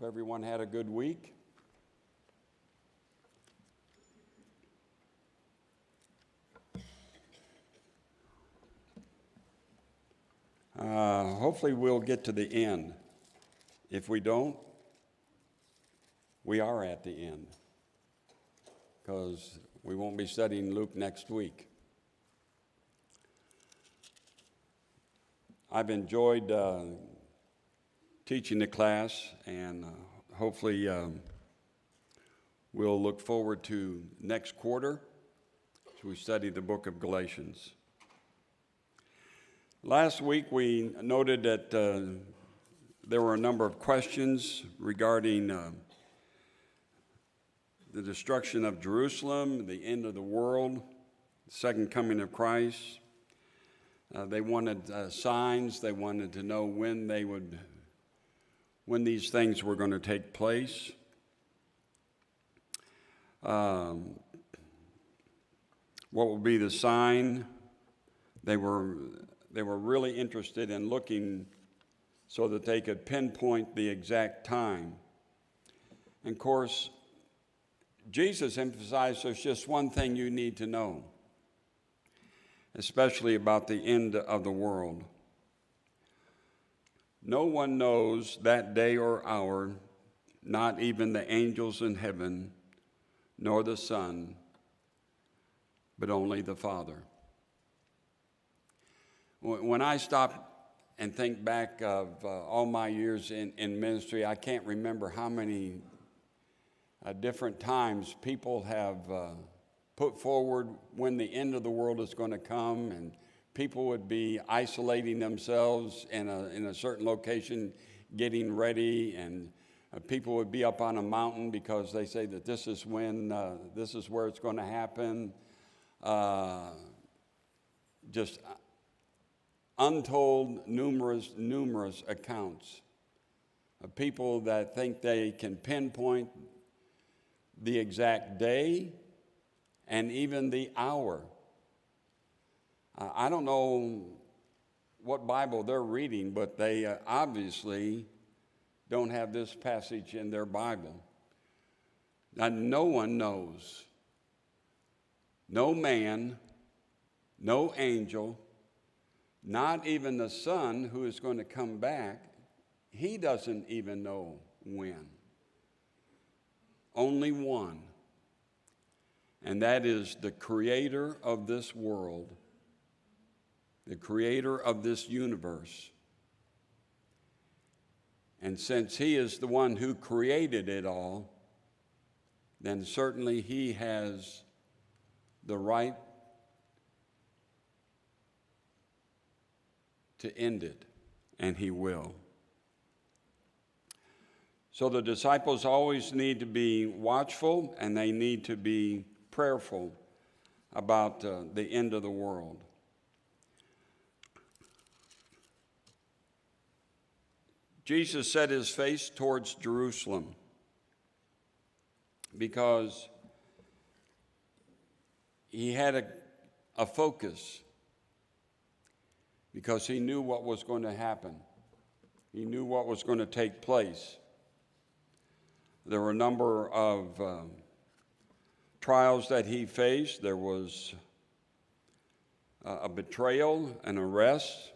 Hope everyone had a good week. Hopefully we'll get to the end. If we don't, we are at the end, because we won't be studying Luke next week. I've enjoyed teaching the class, and hopefully we'll look forward to next quarter as we study the book of Galatians. Last week we noted that there were a number of questions regarding the destruction of Jerusalem, the end of the world, the second coming of Christ. They wanted signs. They wanted to know when these things were going to take place. What will be the sign? They were really interested in looking so that they could pinpoint the exact time. And of course, Jesus emphasized there's just one thing you need to know, especially about the end of the world. No one knows that day or hour, not even the angels in heaven, nor the Son, but only the Father. When I stop and think back of all my years in ministry, I can't remember how many different times people have put forward when the end of the world is going to come, and people would be isolating themselves in a certain location, getting ready, and people would be up on a mountain because they say that this is where it's going to happen. Just untold numerous accounts of people that think they can pinpoint the exact day and even the hour. I don't know what Bible they're reading, but they obviously don't have this passage in their Bible. Now, no one knows. No man, no angel, not even the Son who is going to come back, he doesn't even know when. Only one, and that is the creator of this world, the creator of this universe. And since he is the one who created it all, then certainly he has the right to end it, and he will. So the disciples always need to be watchful, and they need to be prayerful about the end of the world. Jesus set his face towards Jerusalem because he had a focus, because he knew what was going to happen. He knew what was going to take place. There were a number of trials that he faced. There was a betrayal, an arrest.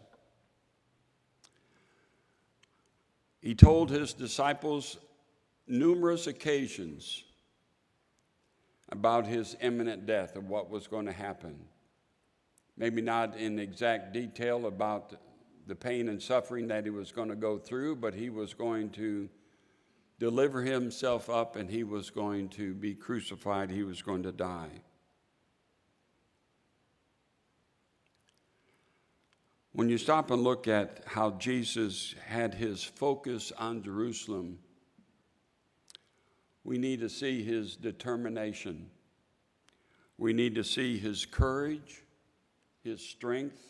He told his disciples numerous occasions about his imminent death, of what was going to happen. Maybe not in exact detail about the pain and suffering that he was going to go through, but he was going to deliver himself up, and he was going to be crucified. He was going to die. When you stop and look at how Jesus had his focus on Jerusalem, we need to see his determination. We need to see his courage, his strength.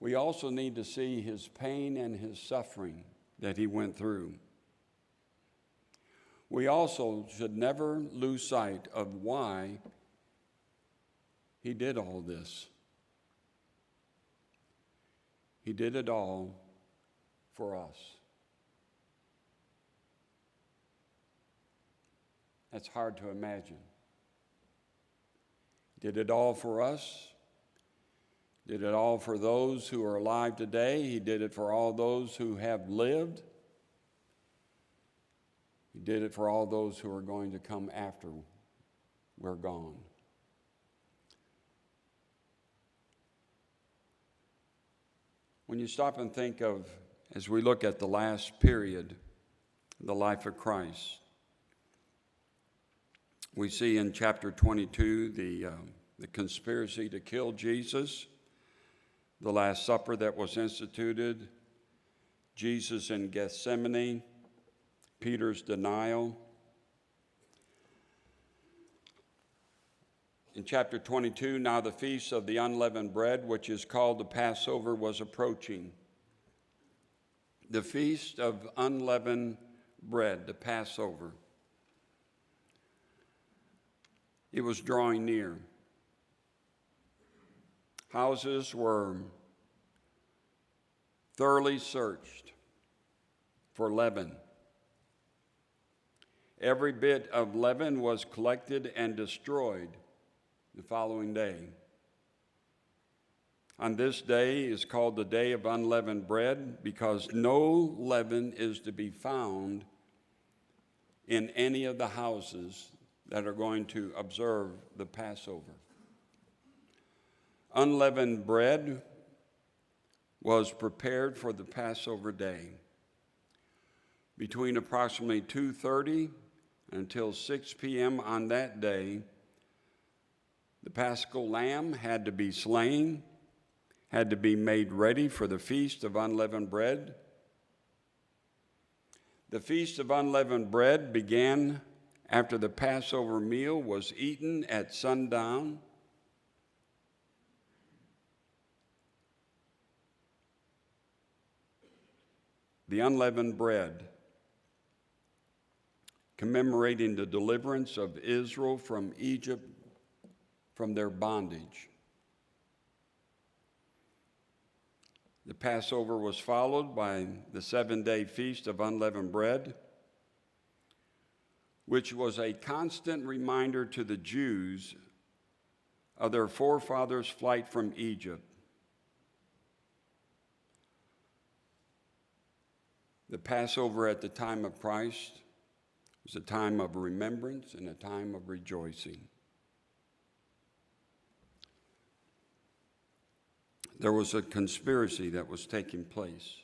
We also need to see his pain and his suffering that he went through. We also should never lose sight of why he did all this. He did it all for us. That's hard to imagine. Did it all for us. Did it all for those who are alive today. He did it for all those who have lived. He did it for all those who are going to come after we're gone. When you stop and think of, as we look at the last period, the life of Christ, we see in chapter 22 the conspiracy to kill Jesus, the Last Supper that was instituted, Jesus in Gethsemane, Peter's denial. In chapter 22, now the feast of the unleavened bread, which is called the Passover, was approaching. The feast of unleavened bread, the Passover. It was drawing near. Houses were thoroughly searched for leaven. Every bit of leaven was collected and destroyed the following day. On this day is called the Day of Unleavened Bread because no leaven is to be found in any of the houses that are going to observe the Passover. Unleavened bread was prepared for the Passover day. Between approximately 2:30 until 6 p.m. on that day, the Paschal lamb had to be slain, had to be made ready for the Feast of Unleavened Bread. The Feast of Unleavened Bread began after the Passover meal was eaten at sundown. The unleavened bread, commemorating the deliverance of Israel from Egypt, from their bondage. The Passover was followed by the 7-day Feast of Unleavened Bread, which was a constant reminder to the Jews of their forefathers' flight from Egypt. The Passover at the time of Christ was a time of remembrance and a time of rejoicing. There was a conspiracy that was taking place.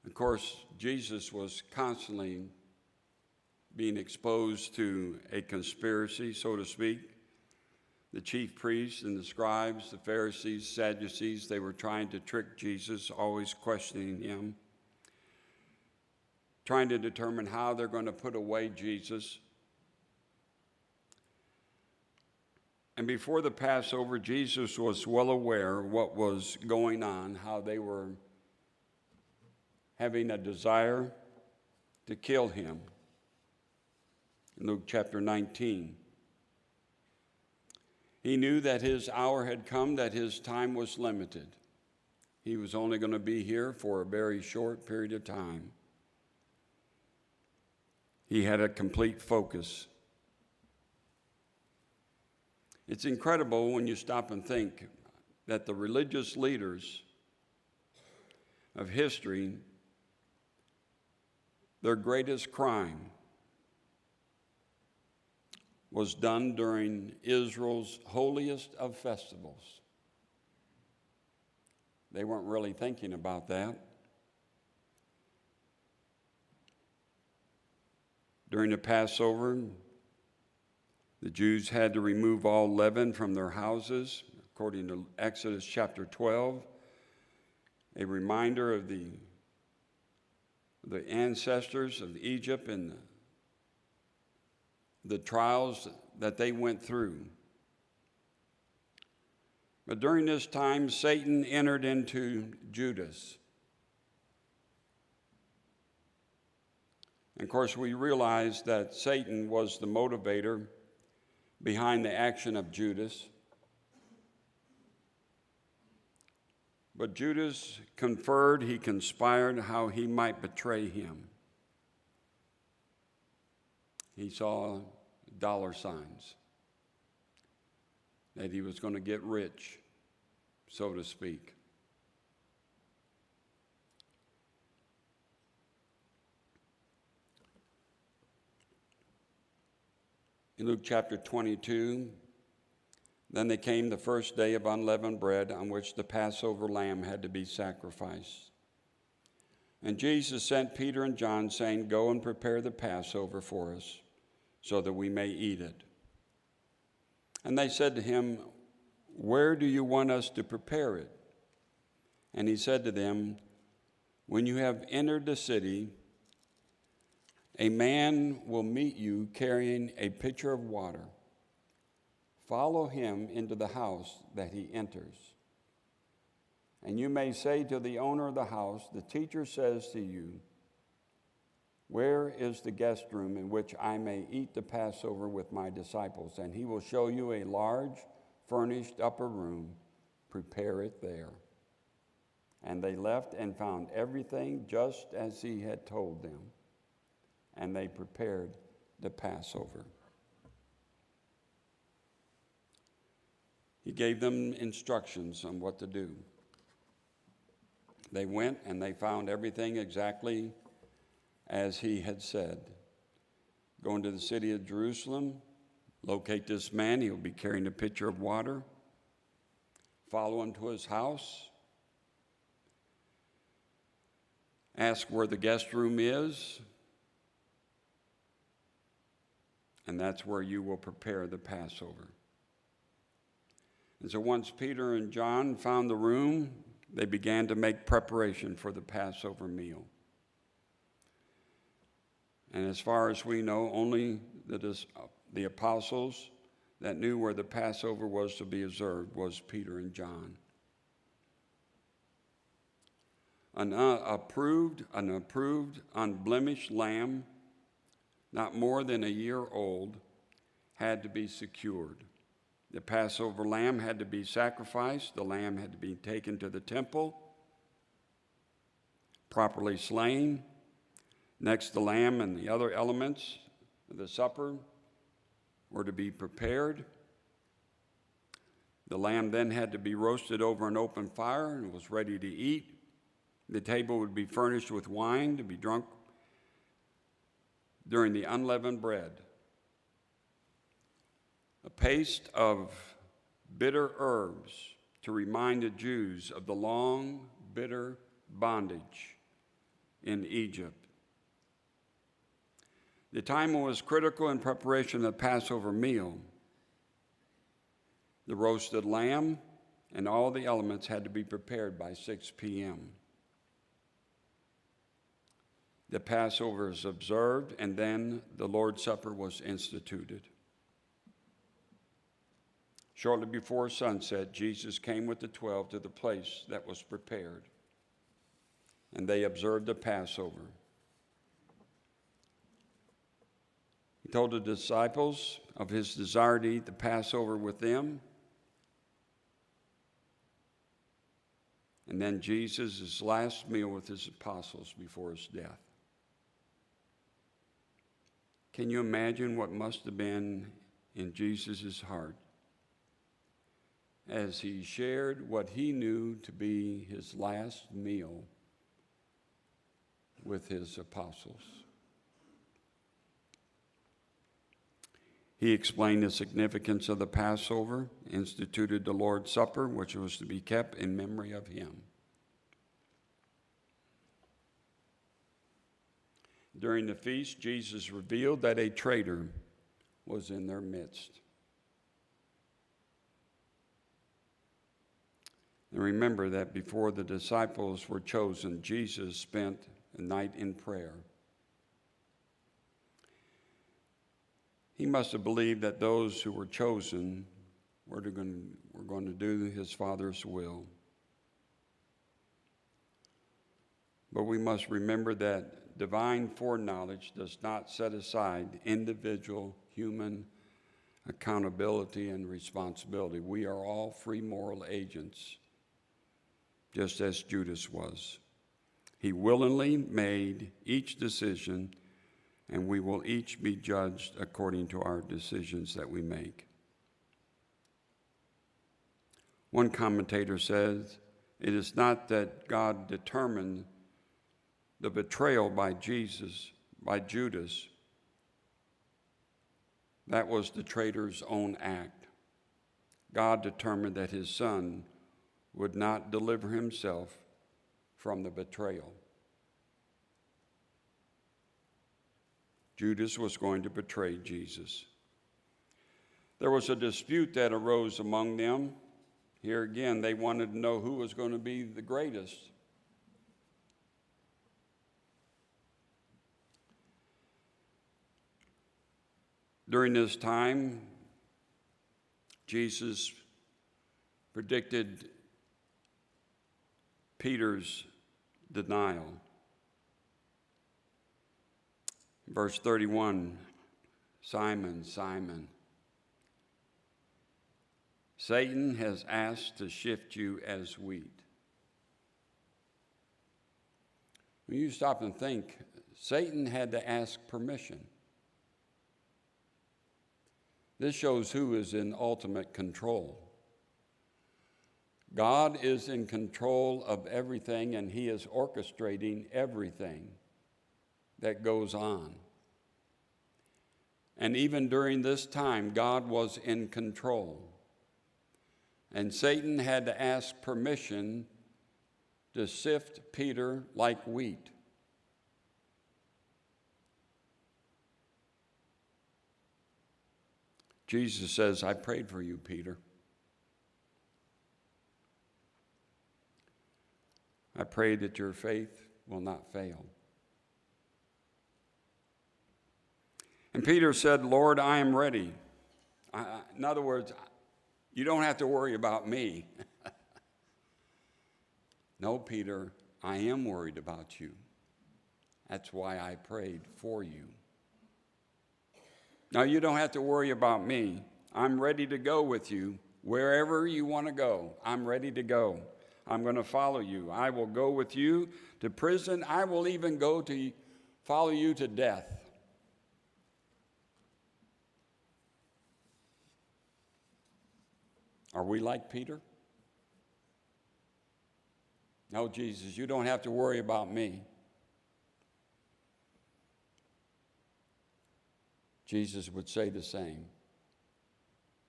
Of course, Jesus was constantly being exposed to a conspiracy, so to speak. The chief priests and the scribes, the Pharisees, Sadducees, they were trying to trick Jesus, always questioning him, trying to determine how they're going to put away Jesus. And before the Passover, Jesus was well aware of what was going on, how they were having a desire to kill him. In Luke chapter 19. He knew that his hour had come, that his time was limited. He was only going to be here for a very short period of time. He had a complete focus. It's incredible when you stop and think that the religious leaders of history, their greatest crime was done during Israel's holiest of festivals. They weren't really thinking about that. During the Passover, the Jews had to remove all leaven from their houses, according to Exodus chapter 12, a reminder of the ancestors of Egypt and the trials that they went through. But during this time, Satan entered into Judas. And of course, we realize that Satan was the motivator behind the action of Judas. But Judas conferred, he conspired how he might betray him. he saw dollar signs, that he was going to get rich, so to speak. In Luke chapter 22, then they came the first day of unleavened bread on which the Passover lamb had to be sacrificed. And Jesus sent Peter and John, saying, "Go and prepare the Passover for us, so that we may eat it." And they said to him, "Where do you want us to prepare it?" And he said to them, "When you have entered the city, a man will meet you carrying a pitcher of water. Follow him into the house that he enters. And you may say to the owner of the house, 'The teacher says to you, where is the guest room in which I may eat the Passover with my disciples?' And he will show you a large, furnished upper room. Prepare it there." And they left and found everything just as he had told them. And they prepared the Passover. He gave them instructions on what to do. They went and they found everything exactly as he had said. Go into the city of Jerusalem, locate this man. He'll be carrying a pitcher of water. Follow him to his house. Ask where the guest room is. And that's where you will prepare the Passover. And so once Peter and John found the room, they began to make preparation for the Passover meal. And as far as we know, only the apostles that knew where the Passover was to be observed was Peter and John. An approved, unblemished lamb, not more than a year old, had to be secured. The Passover lamb had to be sacrificed. The lamb had to be taken to the temple, properly slain. Next, the lamb and the other elements of the supper were to be prepared. The lamb then had to be roasted over an open fire and was ready to eat. The table would be furnished with wine to be drunk during the unleavened bread. A paste of bitter herbs to remind the Jews of the long, bitter bondage in Egypt. The time was critical in preparation of the Passover meal. The roasted lamb and all the elements had to be prepared by 6 p.m. The Passover is observed, and then the Lord's Supper was instituted. Shortly before sunset, Jesus came with the 12 to the place that was prepared, and they observed the Passover. He told the disciples of his desire to eat the Passover with them. And then Jesus' last meal with his apostles before his death. Can you imagine what must have been in Jesus' heart as he shared what he knew to be his last meal with his apostles? He explained the significance of the Passover, instituted the Lord's Supper, which was to be kept in memory of him. During the feast, Jesus revealed that a traitor was in their midst. And remember that before the disciples were chosen, Jesus spent a night in prayer. He must have believed that those who were chosen were going to do his Father's will. But we must remember that divine foreknowledge does not set aside individual human accountability and responsibility. We are all free moral agents, just as Judas was. He willingly made each decision and we will each be judged according to our decisions that we make. One commentator says, it is not that God determined the betrayal by Judas. That was the traitor's own act. God determined that his son would not deliver himself from the betrayal. Judas was going to betray Jesus. There was a dispute that arose among them. Here again, they wanted to know who was going to be the greatest. During this time, Jesus predicted Peter's denial. Verse 31, Simon, Simon, Satan has asked to shift you as wheat. When you stop and think, Satan had to ask permission. This shows who is in ultimate control. God is in control of everything, and he is orchestrating everything that goes on. And even during this time, God was in control. And Satan had to ask permission to sift Peter like wheat. Jesus says, I prayed for you, Peter. I pray that your faith will not fail. And Peter said, Lord, I am ready. In other words, you don't have to worry about me. No, Peter, I am worried about you. That's why I prayed for you. Now, you don't have to worry about me. I'm ready to go with you. Wherever you want to go, I'm ready to go. I'm going to follow you. I will go with you to prison. I will even go to follow you to death. Are we like Peter? No, Jesus, you don't have to worry about me. Jesus would say the same.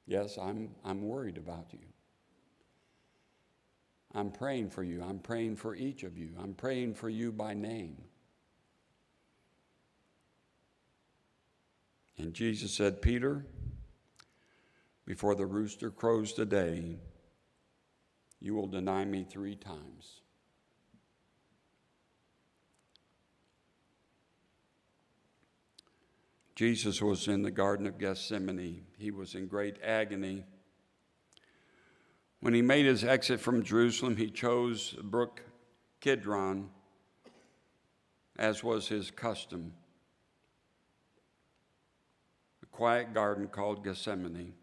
Yes, I'm worried about you. I'm praying for you. I'm praying for each of you. I'm praying for you by name. And Jesus said, Peter, before the rooster crows today, you will deny me 3 times. Jesus was in the Garden of Gethsemane. He was in great agony. When he made his exit from Jerusalem, he chose Brook Kidron, as was his custom, a quiet garden called Gethsemane,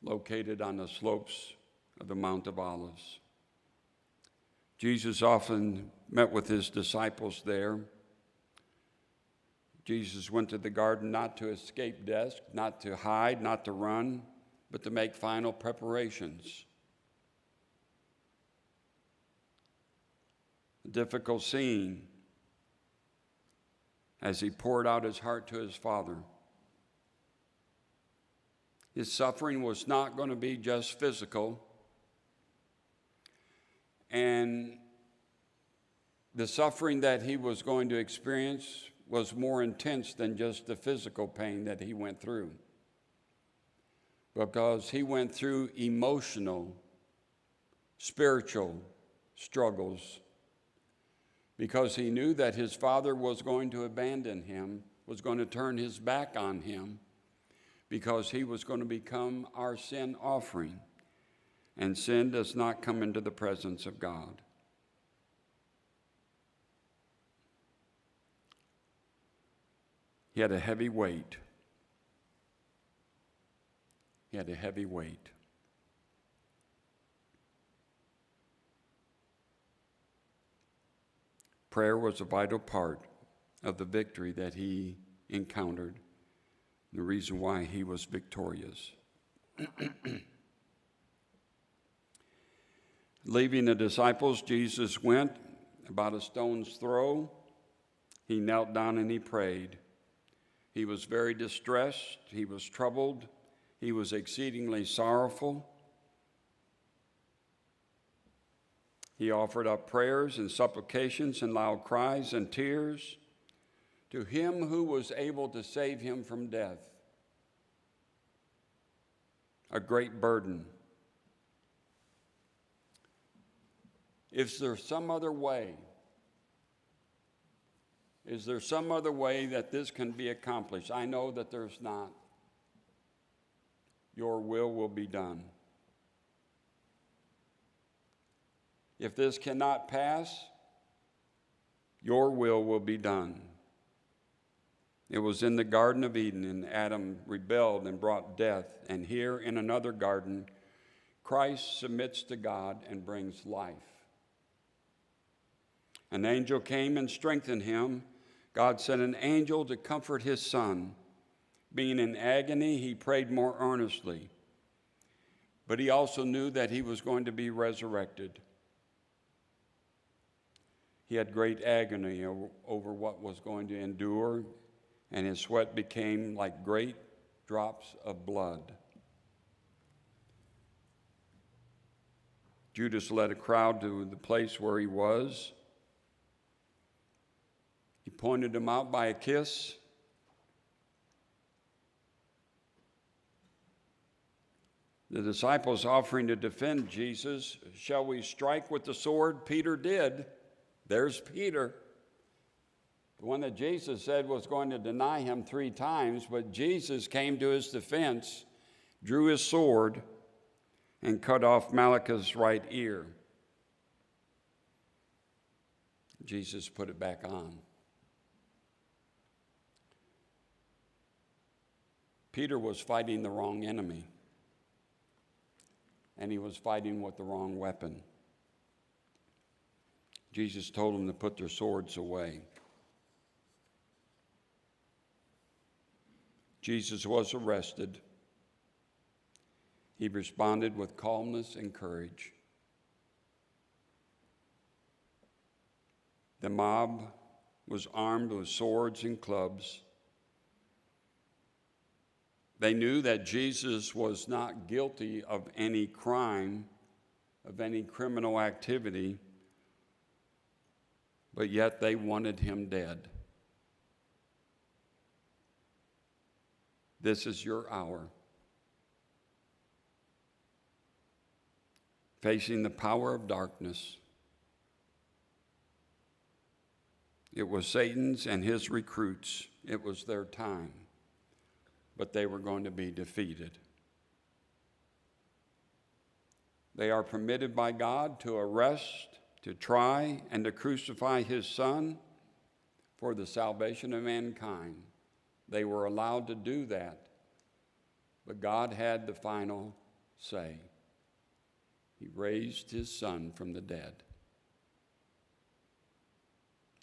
located on the slopes of the Mount of Olives. Jesus often met with his disciples there. Jesus went to the garden not to escape death, not to hide, not to run, but to make final preparations. A difficult scene as he poured out his heart to his Father. His suffering was not going to be just physical, and the suffering that he was going to experience was more intense than just the physical pain that he went through, because he went through emotional, spiritual struggles, because he knew that his Father was going to abandon him, was going to turn his back on him, because he was going to become our sin offering, and sin does not come into the presence of God. He had a heavy weight. He had a heavy weight. Prayer was a vital part of the victory that he encountered, the reason why he was victorious. Leaving the disciples, Jesus went about a stone's throw. He knelt down and he prayed. He was very distressed. He was troubled. He was exceedingly sorrowful. He offered up prayers and supplications and loud cries and tears to him who was able to save him from death. A great burden. Is there some other way? Is there some other way that this can be accomplished? I know that there's not. Your will be done. If this cannot pass, your will be done. It was in the Garden of Eden, and Adam rebelled and brought death. And here in another garden, Christ submits to God and brings life. An angel came and strengthened him. God sent an angel to comfort his son. Being in agony, he prayed more earnestly. But he also knew that he was going to be resurrected. He had great agony over what was going to endure, and his sweat became like great drops of blood. Judas led a crowd to the place where he was. He pointed him out by a kiss. The disciples offering to defend Jesus, shall we strike with the sword? Peter did. There's Peter. The one that Jesus said was going to deny him 3 times, but Jesus came to his defense, drew his sword, and cut off Malchus' right ear. Jesus put it back on. Peter was fighting the wrong enemy, and he was fighting with the wrong weapon. Jesus told them to put their swords away. Jesus was arrested. He responded with calmness and courage. The mob was armed with swords and clubs. They knew that Jesus was not guilty of any crime, of any criminal activity, but yet they wanted him dead. This is your hour. Facing the power of darkness. It was Satan's and his recruits. It was their time. But they were going to be defeated. They are permitted by God to arrest, to try, and to crucify his son for the salvation of mankind. They were allowed to do that, but God had the final say. He raised his son from the dead.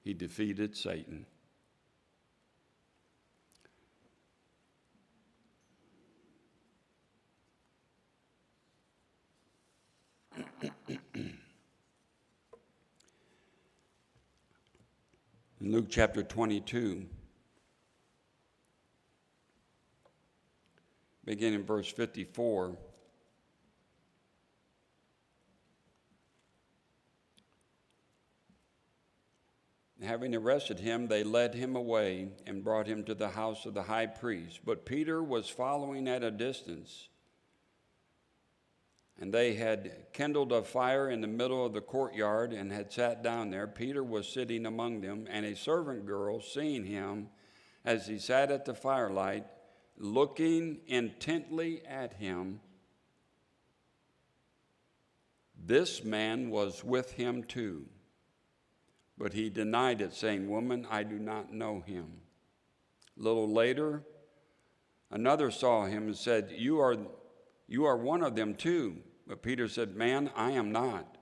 He defeated Satan. In Luke chapter 22, beginning in verse 54, having arrested him, they led him away and brought him to the house of the high priest. But Peter was following at a distance. And they had kindled a fire in the middle of the courtyard and had sat down there. Peter was sitting among them, and a servant girl, seeing him as he sat at the firelight, looking intently at him, this man was with him too. But he denied it, saying, Woman, I do not know him. A little later, another saw him and said, You are one of them too. But Peter said, Man, I am not.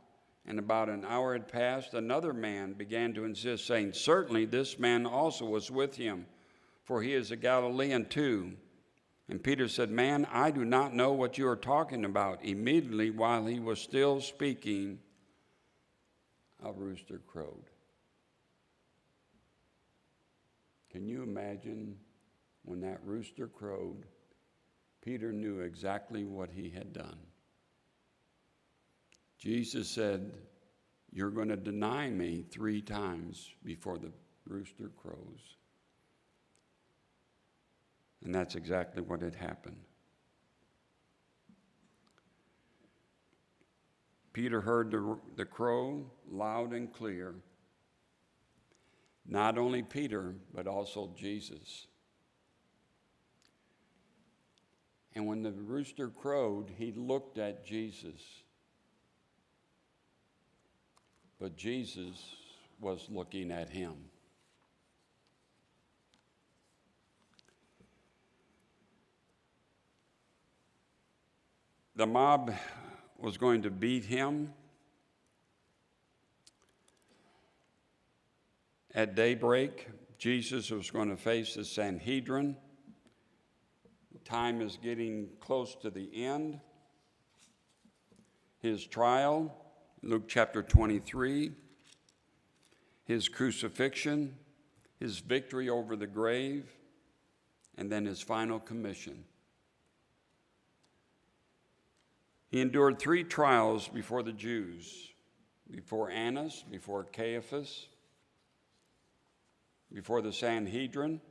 And about an hour had passed, another man began to insist, saying, "Certainly this man also was with him, for he is a Galilean too." And Peter said, "Man, I do not know what you are talking about." Immediately, while he was still speaking, a rooster crowed. Can you imagine when that rooster crowed? Peter knew exactly what he had done. Jesus said, "You're going to deny me 3 times before the rooster crows." And that's exactly what had happened. Peter heard the crow loud and clear. Not only Peter, but also Jesus. And when the rooster crowed, he looked at Jesus. But Jesus was looking at him. The mob was going to beat him. At daybreak, Jesus was going to face the Sanhedrin. Time is getting close to the end. His trial, Luke chapter 23, his crucifixion, his victory over the grave, and then his final commission. He endured 3 trials before the Jews, before Annas, before Caiaphas, before the Sanhedrin.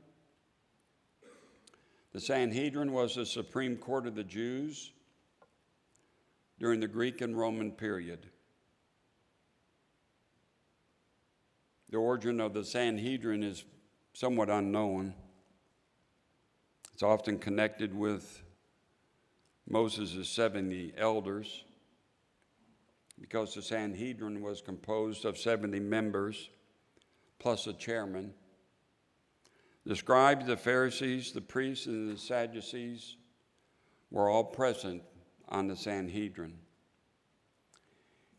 The Sanhedrin was the supreme court of the Jews during the Greek and Roman period. The origin of the Sanhedrin is somewhat unknown. It's often connected with Moses' 70 elders, because the Sanhedrin was composed of 70 members plus a chairman. The scribes, the Pharisees, the priests, and the Sadducees were all present on the Sanhedrin.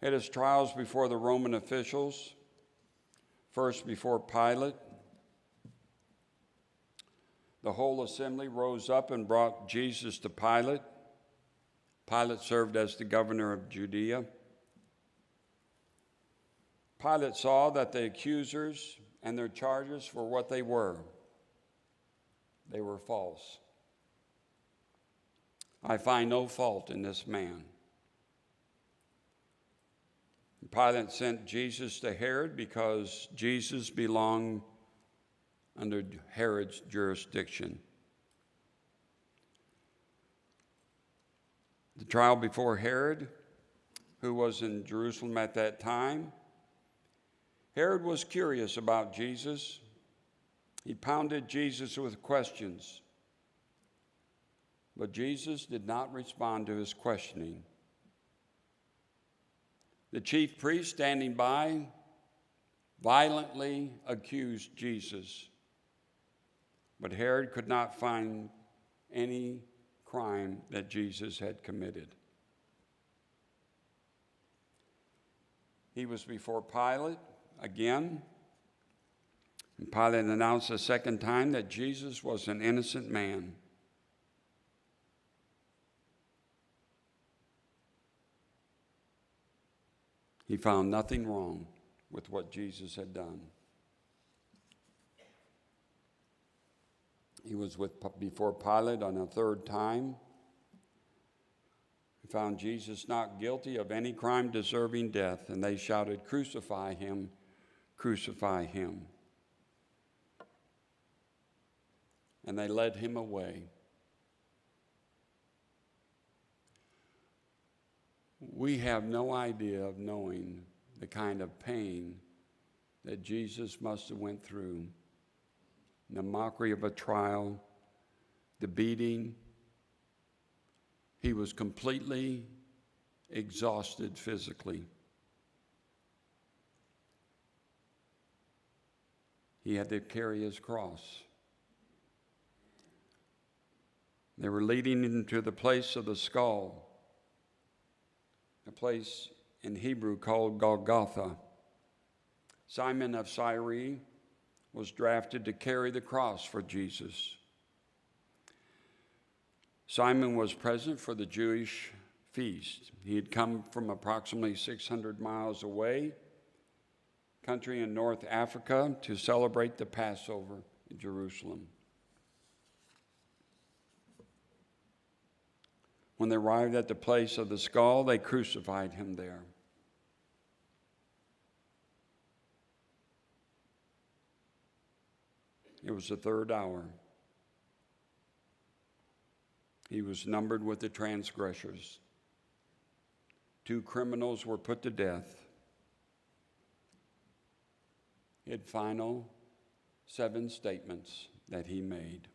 At his trials before the Roman officials, first before Pilate, the whole assembly rose up and brought Jesus to Pilate. Pilate served as the governor of Judea. Pilate saw that the accusers and their charges were what they were. They were false. "I find no fault in this man." Pilate sent Jesus to Herod because Jesus belonged under Herod's jurisdiction. The trial before Herod, who was in Jerusalem at that time, Herod was curious about Jesus. He pounded Jesus with questions, but Jesus did not respond to his questioning. The chief priest standing by violently accused Jesus, but Herod could not find any crime that Jesus had committed. He was before Pilate again, and Pilate announced a second time that Jesus was an innocent man. He found nothing wrong with what Jesus had done. He was before Pilate on a third time. He found Jesus not guilty of any crime deserving death, and they shouted, "Crucify him, crucify him." And they led him away. We have no idea of knowing the kind of pain that Jesus must have went through. The mockery of a trial, the beating. He was completely exhausted physically. He had to carry his cross. They were leading him to the place of the skull, a place in Hebrew called Golgotha. Simon of Cyrene was drafted to carry the cross for Jesus. Simon was present for the Jewish feast. He had come from approximately 600 miles away, country in North Africa, to celebrate the Passover in Jerusalem. When they arrived at the place of the skull, they crucified him there. It was the third hour. He was numbered with the transgressors. 2 criminals were put to death. He had final 7 statements that he made.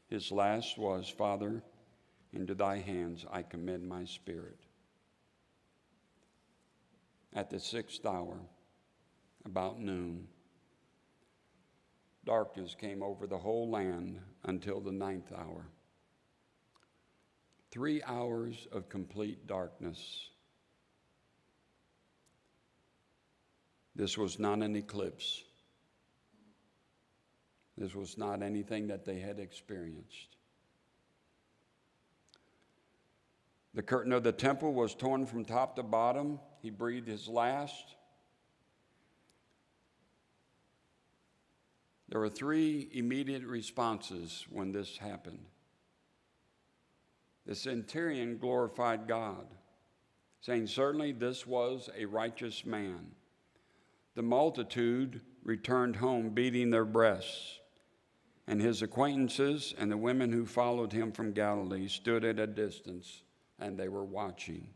His last was, "Father, into thy hands I commend my spirit." At the 6th hour, about noon, darkness came over the whole land until the 9th hour. 3 hours of complete darkness. This was not an eclipse. This was not anything that they had experienced. The curtain of the temple was torn from top to bottom. He breathed his last. There were 3 immediate responses when this happened. The centurion glorified God, saying, "Certainly this was a righteous man." The multitude returned home beating their breasts, and his acquaintances and the women who followed him from Galilee stood at a distance, and they were watching.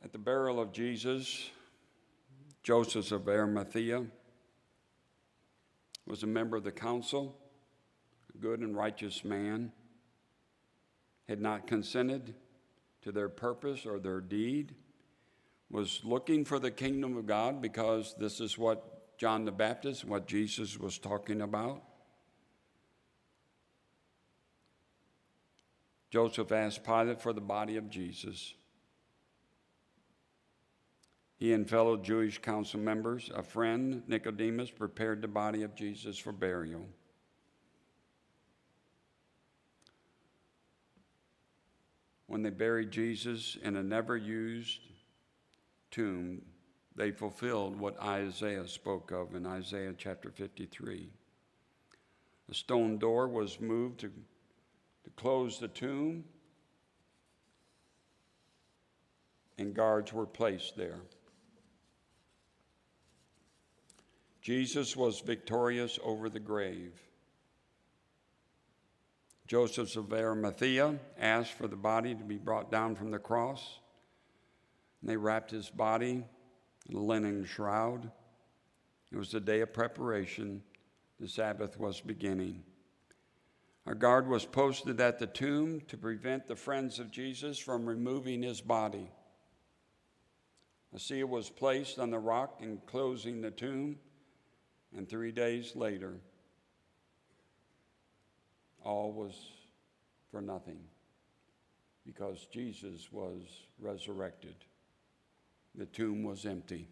At the burial of Jesus, Joseph of Arimathea was a member of the council, a good and righteous man, had not consented to their purpose or their deed, was looking for the kingdom of God because this is what John the Baptist, what Jesus was talking about. Joseph asked Pilate for the body of Jesus. He and fellow Jewish council members, a friend, Nicodemus, prepared the body of Jesus for burial. When they buried Jesus in a never-used tomb, they fulfilled what Isaiah spoke of in Isaiah chapter 53. A stone door was moved to close the tomb, and guards were placed there. Jesus was victorious over the grave. Joseph of Arimathea asked for the body to be brought down from the cross, and they wrapped his body in a linen shroud. It was the day of preparation. The Sabbath was beginning. A guard was posted at the tomb to prevent the friends of Jesus from removing his body. A seal was placed on the rock enclosing the tomb, and 3 days later, all was for nothing because Jesus was resurrected. The tomb was empty.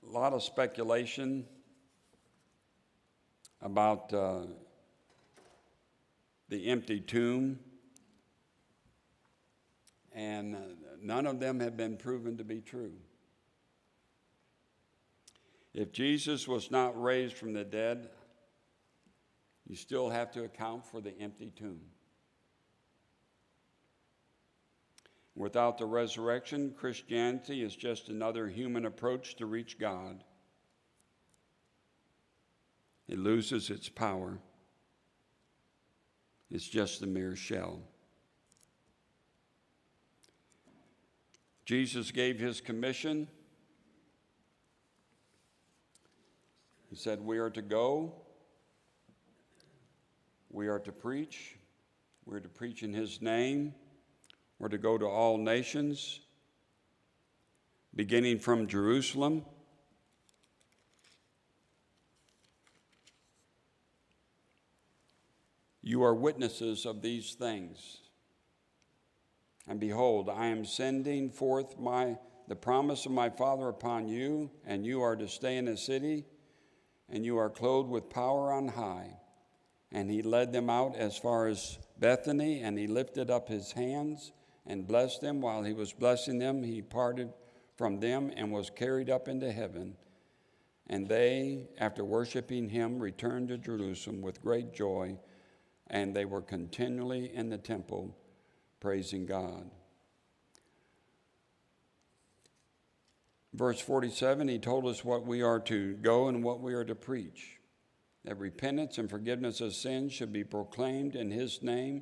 A lot of speculation about the empty tomb, and none of them have been proven to be true. If Jesus was not raised from the dead, you still have to account for the empty tomb. Without the resurrection, Christianity is just another human approach to reach God. It loses its power. It's just a mere shell. Jesus gave his commission. He said, "We are to go. We are to preach. We're to preach in his name. We're to go to all nations, beginning from Jerusalem. You are witnesses of these things. And behold, I am sending forth the promise of my Father upon you, and you are to stay in the city, and you are clothed with power on high. And he led them out as far as Bethany, and he lifted up his hands and blessed them. While he was blessing them, he parted from them and was carried up into heaven. And they, after worshiping him, returned to Jerusalem with great joy, and they were continually in the temple praising God. Verse 47, he told us what we are to go and what we are to preach, that repentance and forgiveness of sins should be proclaimed in his name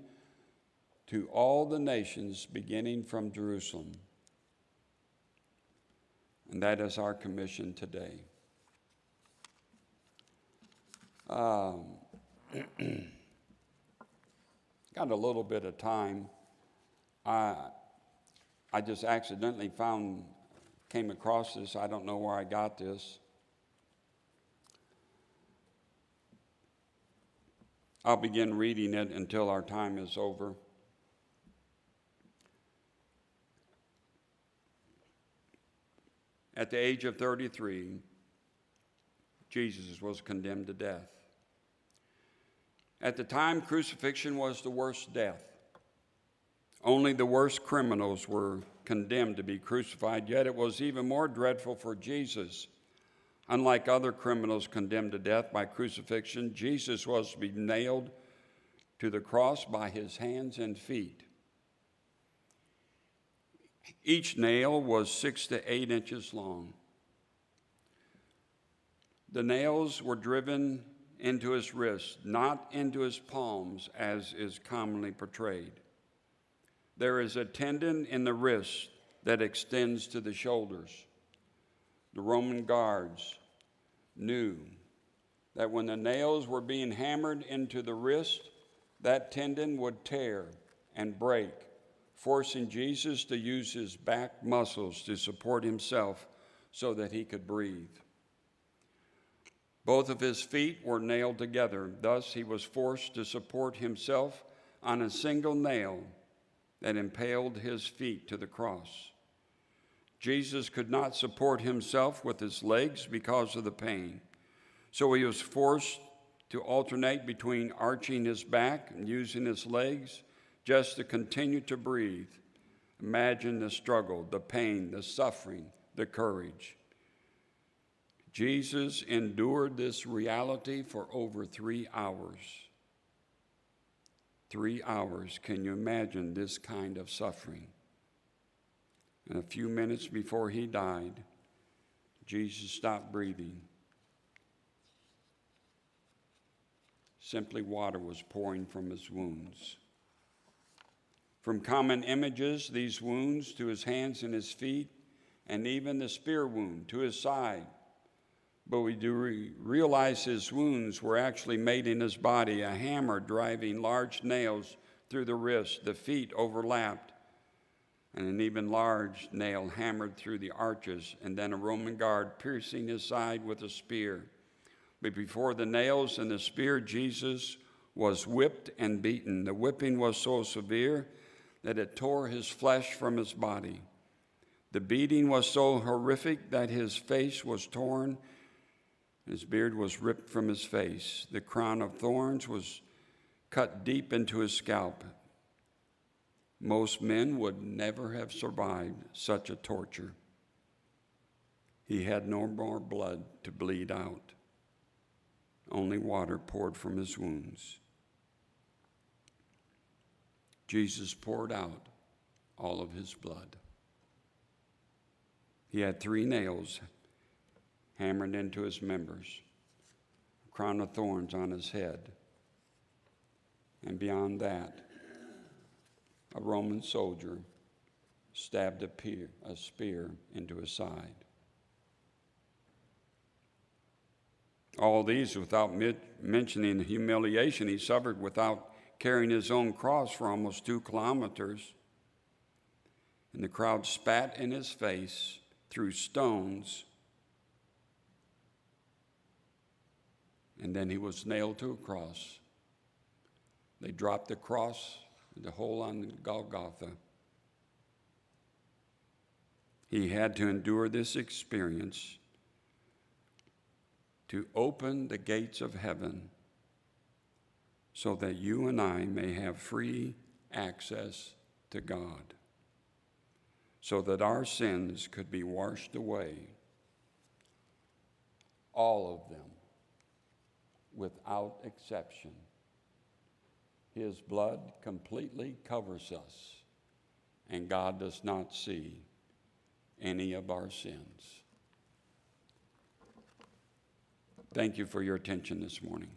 to all the nations, beginning from Jerusalem. And that is our commission today. Got a little bit of time. I just accidentally came across this. I don't know where I got this. I'll begin reading it until our time is over. At the age of 33, Jesus was condemned to death. At the time, crucifixion was the worst death. Only the worst criminals were condemned to be crucified, yet it was even more dreadful for Jesus. Unlike other criminals condemned to death by crucifixion, Jesus was to be nailed to the cross by his hands and feet. Each nail was 6 to 8 inches long. The nails were driven into his wrists, not into his palms, as is commonly portrayed. There is a tendon in the wrist that extends to the shoulders. The Roman guards knew that when the nails were being hammered into the wrist, that tendon would tear and break, forcing Jesus to use his back muscles to support himself so that he could breathe. Both of his feet were nailed together. Thus, he was forced to support himself on a single nail that impaled his feet to the cross. Jesus could not support himself with his legs because of the pain, so he was forced to alternate between arching his back and using his legs just to continue to breathe. Imagine the struggle, the pain, the suffering, the courage. Jesus endured this reality for over 3 hours. 3 hours. Can you imagine this kind of suffering? And a few minutes before he died, Jesus stopped breathing. Simply water was pouring from his wounds. From common images, these wounds to his hands and his feet, and even the spear wound to his side. But we do realize his wounds were actually made in his body, a hammer driving large nails through the wrist, the feet overlapped, and an even large nail hammered through the arches, and then a Roman guard piercing his side with a spear. But before the nails and the spear, Jesus was whipped and beaten. The whipping was so severe that it tore his flesh from his body. The beating was so horrific that his face was torn, his beard was ripped from his face. The crown of thorns was cut deep into his scalp. Most men would never have survived such a torture. He had no more blood to bleed out. Only water poured from his wounds. Jesus poured out all of his blood. He had 3 nails hammered into his members, a crown of thorns on his head, and beyond that, a Roman soldier stabbed a spear into his side. All these without mentioning the humiliation he suffered without carrying his own cross for almost 2 kilometers. And the crowd spat in his face threw stones, and then he was nailed to a cross. They dropped the cross, the hole on Golgotha. He had to endure this experience to open the gates of heaven so that you and I may have free access to God, so that our sins could be washed away, all of them, without exception. His blood completely covers us, and God does not see any of our sins. Thank you for your attention this morning.